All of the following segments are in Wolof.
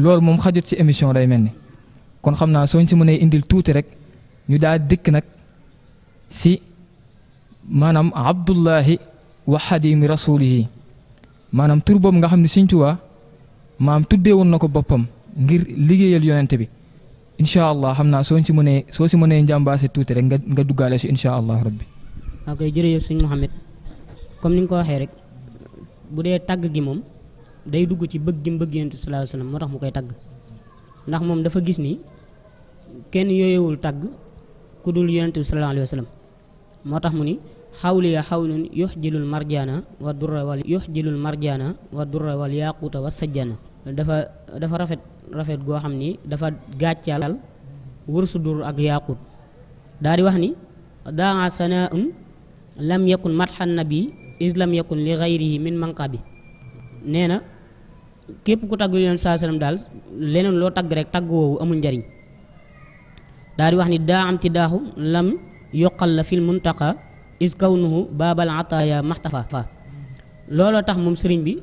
loolu moom xajut ci émission day mel ni kon xam naa sooñ si mënee indil tuuti rek ñu daal dëkk nag si maanaam abdullahi wa xadimi rasulihi maanaam tur boobu nga xam ne Sëñ Tuubaa maam tuddee woon na ko boppam ngir liggéeyal yonent bi incha allah xam naa soo si mënee njàmbaase tuuti rek nga duggaale si incha allah rabbi. ok jërëjëf sëñ Mouhamed comme ni nga ko waxee rek bu dee tagg gi moom day dugg ci bëgg gi mu bëgg yonent sallallahu alayhi wasallam moo tax mu koy tagg ndax moom dafa gis ni kenn yooyewul tagg ku dul yonent bi sallallahu alayhi wasallam moo tax mu ni xawliya xawlun yuxjilul marjaana wa durra wal yaquuta wa sajjana dafa rafet goo xam ni dafa gàccal wërsu dur ak yaquut daal di wax ni daa sanaaun lam yakun matxan nabi is lam yakun li gayrihi min manqabi nee na képp ku tagg yonent saa sallam daal leneen loo tagg rek tagg woowu amul njariñ daal di wax ni daa am ti daaxu lam yoqal la fil muntaqa is kawnuhu baabal ataaya maxtafa looloo tax moom sëriñ bi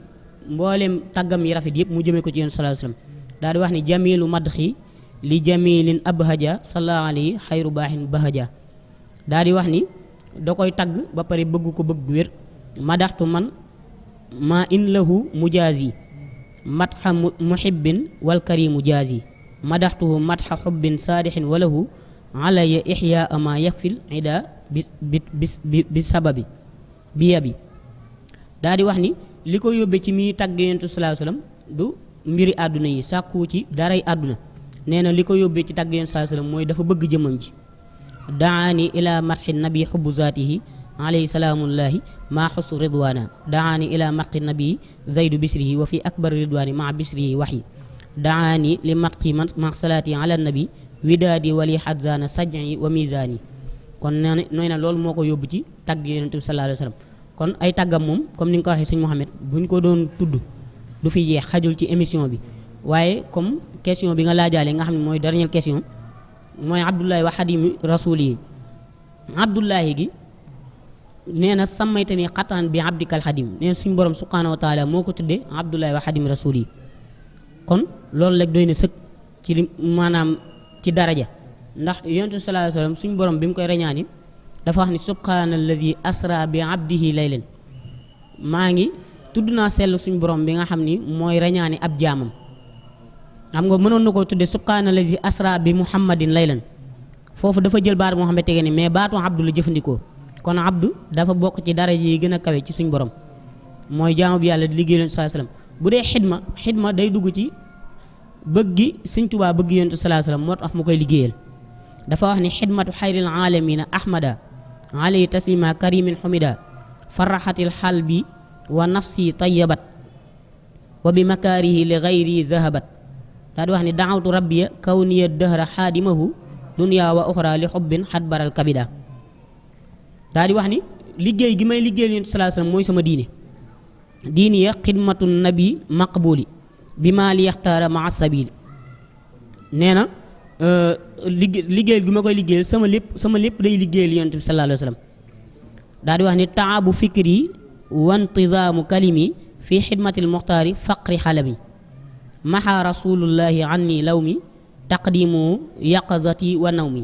mbooleem tàggam yi rafet yëpp mu jëmee ko ci yonent sallallahu alayhi wasallam daal di wax ni jamilu madxi li jamilin abhaja sallallahu alayhi xayru baaxin bahaja daal di wax ni da koy tagg ba pare bëgg ko bëgg wér madaxtu man ma in lahu mujaazi matxa muhibbin wal karimu jaazi madaxtuhu matxa xubbin saadixin walahu alaya ixyaa ma yakfil ida bi sababi bi yabi daal di wax ni li ko yóbbee ci mi tagg yonent sallallahu alayhi wasallam du mbiri àdduna yi sàkku ci daray àdduna nee na li ko yóbbee ci tagg yonent sallallahu alayhi wasallam mooy dafa bëgg jëmmam ji daani ila matxi nabi xubbu zaatihi alayhi salaamullahi maa xusu ridwaana daani ila matxi nabi zaydu bisrihi wa fi akbar ridwaani maa bisrihi waxyi daani li matxi ma salaati ala nabi widaadi wali xadzaana saj'i wa mizaani kon nooy na loolu moo ko yóbbu ci tagg yonent bi sallallahu alayhi wasallam kon ay tàggam moom comme ni nga ko waxee sëñ Mouhamed buñ ko doon tudd du fi jeex xajul ci émission bi waaye comme question bi nga laajaale nga xam ne mooy dernière question mooy abdullahi wa xadimi rasuli yi abdullahi gi nee na sammayta ni xataan bi abdikal xadim nee na suñ borom subhanahu wa taala moo ko tuddee abdullahi wa xadimi rasuli yi kon loolu rek doy na sëkk ci li maanaam ci daraja ndax yonent bi sallallahu alayhi wasallam suñ borom bi mu koy reñaani dafa wax ni subhaanallazi asra bi abdihi laylan maa ngi tudd naa sell suñ borom bi nga xam ni mooy reñaani ab jaamam xam nga mënoon na koo tudde subhaanallazi asra bi muhammadin laylan foofu dafa jël baat Muhammad tege ni mais baatu abdu la jëfandikoo kon abdu dafa bokk ci dara yi gën a kawe ci suñ borom mooy jaamu bi yàlla di liggéey sallallahu alayhi wasallam bu dee xidma day dugg ci bëgg gi Sëñ Tuubaa bëgg yonent sallallahu alayhi wasallam moo tax mu koy liggéeyal dafa wax ni xidmatu xayril aalamiina ahmada alayhi taslima karimin xumida faraxatil xal bi wa nafsi tayyabat wa bi makaarihi li gayri zahabat daa di wax ni daawtu rabbiya kawniya dëhra xaadimahu dunya wa uxra li xubbin xadbaral kabida daa di wax ni liggéey gi may liggéeyal yonent sallallahu alayhi wasallam mooy sama diini ya xidmatu nabi maqbuli bi maa li yaxtaara maa sabili nee na liggéeyal gi ma koy liggéeyal sama lépp day liggéeyal yonent bi sallallahu alayhi wasallam daa di wax ni taabu fikri wa intizaamu kalimi fi xidmatil muxtaari faqri xalami maxa rasulullahi anni lawmi taqdimu yaqazati wa nawmi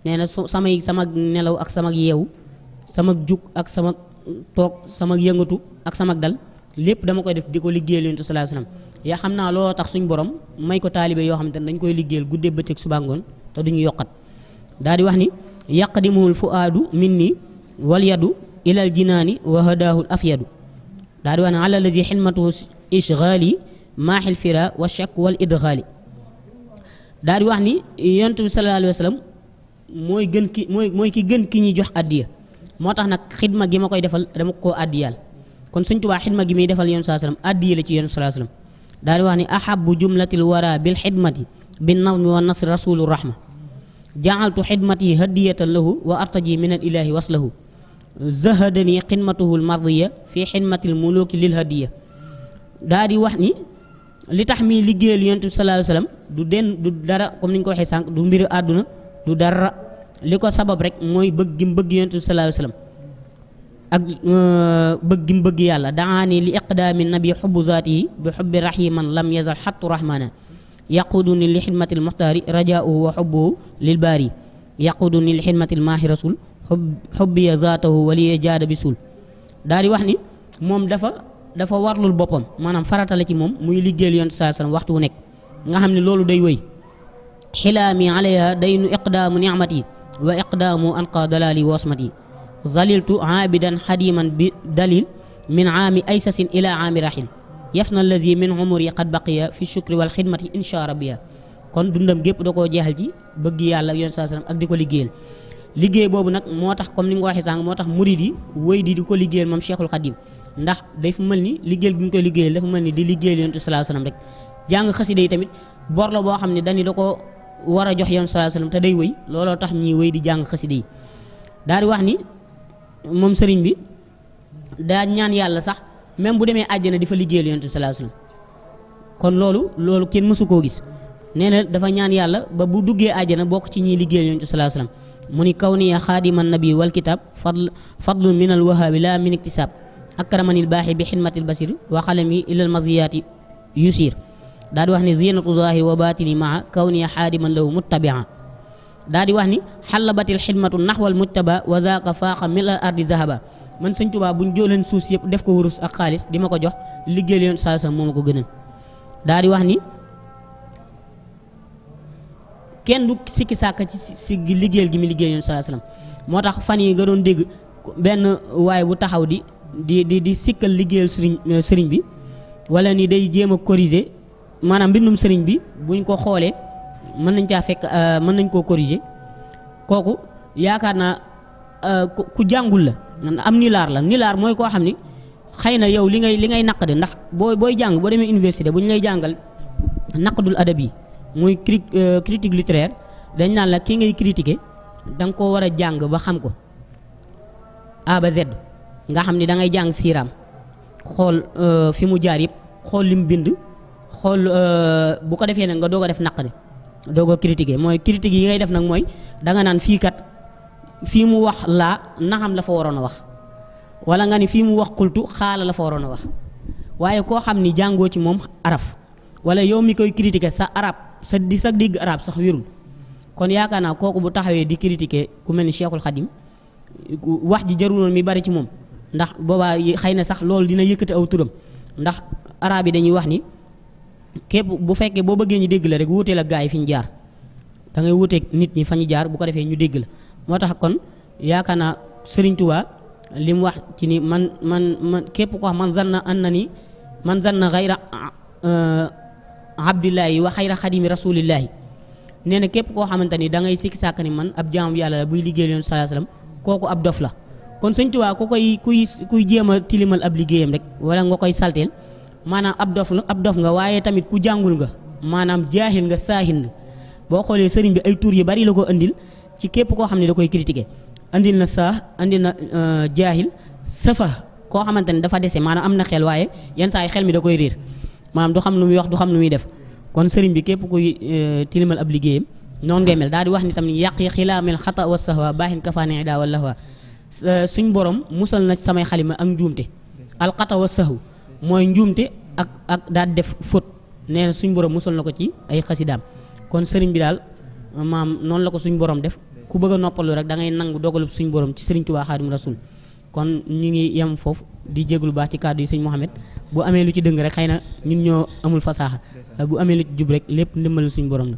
nee na sama nelaw ak sama yeewu sama jug ak sama toog sama yëngatu ak sama dal lépp dama koy def di ko liggéeyal yonent sallallahu alayhi wasallam yaa xam naa looloo tax suñ borom may ko taalibe yoo xam te ne dañ koy liggéeyal guddee bëccëg suba ngoon te duñu yokkat daal di wax ni yaqdimuhul fuaadu minni wal yadu ilal jinaani wa hadaahul afyadu daal di wax ne ala lazi xidmatuhu ishgaali maaxil fira wa shak wal idgaali daal di wax ni yonent bi sallallahu alayhi wasallam mooy ki gën ki ñuy jox addiya moo tax nag xidma gi ma koy defal dama koo addiyaal kon Sëñ Tuubaa xidma gi muy defal yonent sallallahu alayhi wasallam addiya la ci yonent sallallahu alayhi wasallam daal di wax ni ahabu jumlatil wara bil xidmati bin nazmi wa nasri rasulu rahma jaaltu xidmati hadiyatan lahu wa artaji min al ilahi waslahu zahadani xidmatuhu al mardiya fi xidmatil muluki lil hadiya daal di wax ni li tax mi liggéeyal yonent bi sallallahu alayhi wasallam du dara comme ni ñu ko waxee sànq du mbiru àdduna du dara li ko sabab rek mooy bëgg gi mu bëgg yonent bi sallallahu alayhi wasallam ak bëgg gi mu bëgg yàlla daani li iqdaami nabi xubbu zaatihi bi xubbi rahiman lam yazal xattu rahmana yaquduni li xidmati lmuxtaari rajaauhu wa xubbuhu lil baari yaquduni li xidmati lmaahi rasul xubbiya zaatahu waliya jaada bi suul daal di wax ni moom dafa warlul boppam maanaam farata la ci moom muy liggéeyal yonent saa sallam waxtu wu nekk nga xam ne loolu day wéy xilaami alayha daynu iqdaamu nicmati wa iqdaamu anqa dalaali wasmati zaliltu aabidan xadiman bi dalil min aami aysasin ila aami rahil yafna allazi min umuri qad baqiya fi shukri wal xidmati insha rabbiya kon dundam gépp da koo jeexal ci bëgg yàlla yonent saa sallam ak di ko liggéeyal liggéey boobu nag moo tax comme ni nga ko waxee sànq moo tax murid yi wéy di ko liggéeyal moom Cheikhul Khadim ndax day fa mel ni liggéeyal gi ñu koy liggéeyal dafa mel ni di liggéeyal yonent sallallahu alayhi wasallam rek jàng xasida yi tamit bor la boo xam ne dañu da ko war a jox yonent sallallahu alayhi wasallam te day wéy looloo tax ñiy wéy di jàng xasida yi daal di wax ni moom sëriñ bi daa ñaan yàlla sax même bu demee àjjana di fa liggéeyal yonent sallallahu alayhi wasallam kon loolu kenn mësu koo gis nee na dafa ñaan yàlla ba bu duggee àjjana bokk ci ñiy liggéeyal yonent sallallahu alayhi wasallam mu ni kaw niya xaadiman nabi wal kitab fadlun min al wahaabi la min iktisab akramanil baaxi bi xidmatil basir wa xalami ilal maziyaati yusir daal di wax ni zinatu zahir wa batini maa kaw niya xaadiman lahu muttabia daal di wax ni xalabatil xidmatu naxwal mujtaba wa zaaka faaqa mil al ardi zahaba man sëñ Tuubaa buñ jëleen suuf yëpp def ko wurus ak xaalis di ma ko jox liggéeyal yoon saa moo ma ko gënal daal di wax ni kenn du sikki sàkk ci si liggéeyal gi mi liggéeyal yoon saa sallam moo tax fan yi nga doon dégg benn waaye bu taxaw di sikkal liggéeyal sëriñ bi wala ni day jéem a corriger maanaam mbindum sëriñ bi buñ ko xoolee mën nañ caa fekk mën nañ koo corriger kooku yaakaar naa ku jàngul la am nilaar mooy koo xam ni xëy na yow li ngay naqade ndax booy jàng boo demee université bu ñu lay jàngal naqdul adab yi muy critique littéraire dañ naan la ki ngay critiquer da nga koo war a jàng ba xam ko A ba Z nga xam ni da ngay jàng siiraam xool fi mu jaar yëpp xool lim bind xool bu ko defee nag nga doog a def naqde doog a critiquer mooy critique yi ngay def nag mooy danga naan fii mu wax laa naxam la fa waroon a wax wala nga ni fii mu wax kultu xaala la fa waroon a wax waaye koo xam ni jàngoo ci moom araf wala yow mi koy critiquer sa arab sa digg arab sax wérul kon yaakaar naa kooku bu taxawee di critiquer ku mel ni Cheikhul Khadim wax ji jaruloon mi bari ci moom ndax boobaa xëy na sax loolu dina yëkkati aw turam ndax arab yi dañuy wax ni képp bu fekkee boo bëggee ñu dégg la rek wuuteel ak gaa yi fi ñu jaar da ngay wuuteeg nit ñi fa ñu jaar bu ko defee ñu dégg la moo tax kon yaakaar naa Sëriñ Tuubaa li mu wax ci ni man képp ko wax man zanna xayra abdillahi wa xayra xadimi rasulillahi nee na képp koo xamante ni da ngay sikki sàkk ni man ab jaamu yàlla la buy liggéeyal yoon sallallahu alayhi wasallam kooku ab dof la kon Sëriñ Tuubaa ku kuy jéem a tilimal ab liggéeyam rek wala nga koy salteel maanaam ab dof nga waaye tamit ku jàngul nga maanaam jaahil nga saahin nga boo xoolee sëriñ bi ay tur yu bari la ko andil ci képp koo xam ne da koy critiquer andil na andil na jaahil safa koo xamante ne dafa dese maanaam am na xel waaye yenn saa yi xel mi da koy réer maanaam du xam lu muy wax du xam lu muy def kon sëriñ bi képp kuy tilimal ab liggéeyam noonu ngay mel daal di wax ni tam ni yàq yi xilaamel xata wa sahwa baaxin kafaane daa wala wa suñ borom musal na samay xalima ak njuumte alxata wa sahw mooy njuumte ak daal def fóot nee na suñ borom musal na ko ci ay xasidaam kon sëriñ bi daal maam noonu la ko suñ borom def ku bëgg a noppalu rek da ngay nangu dogalub suñ borom ci Sëriñ Tuubaa Xaadimu Rasuul kon ñu ngi yem foofu di jéglu baax ci kàddu yi sëñ Mouhamed bu amee lu ci dëng rek xëy na ñun ñoo amul fasaaxa bu amee lu ci jub rek lépp ndimbalu suñ borom la.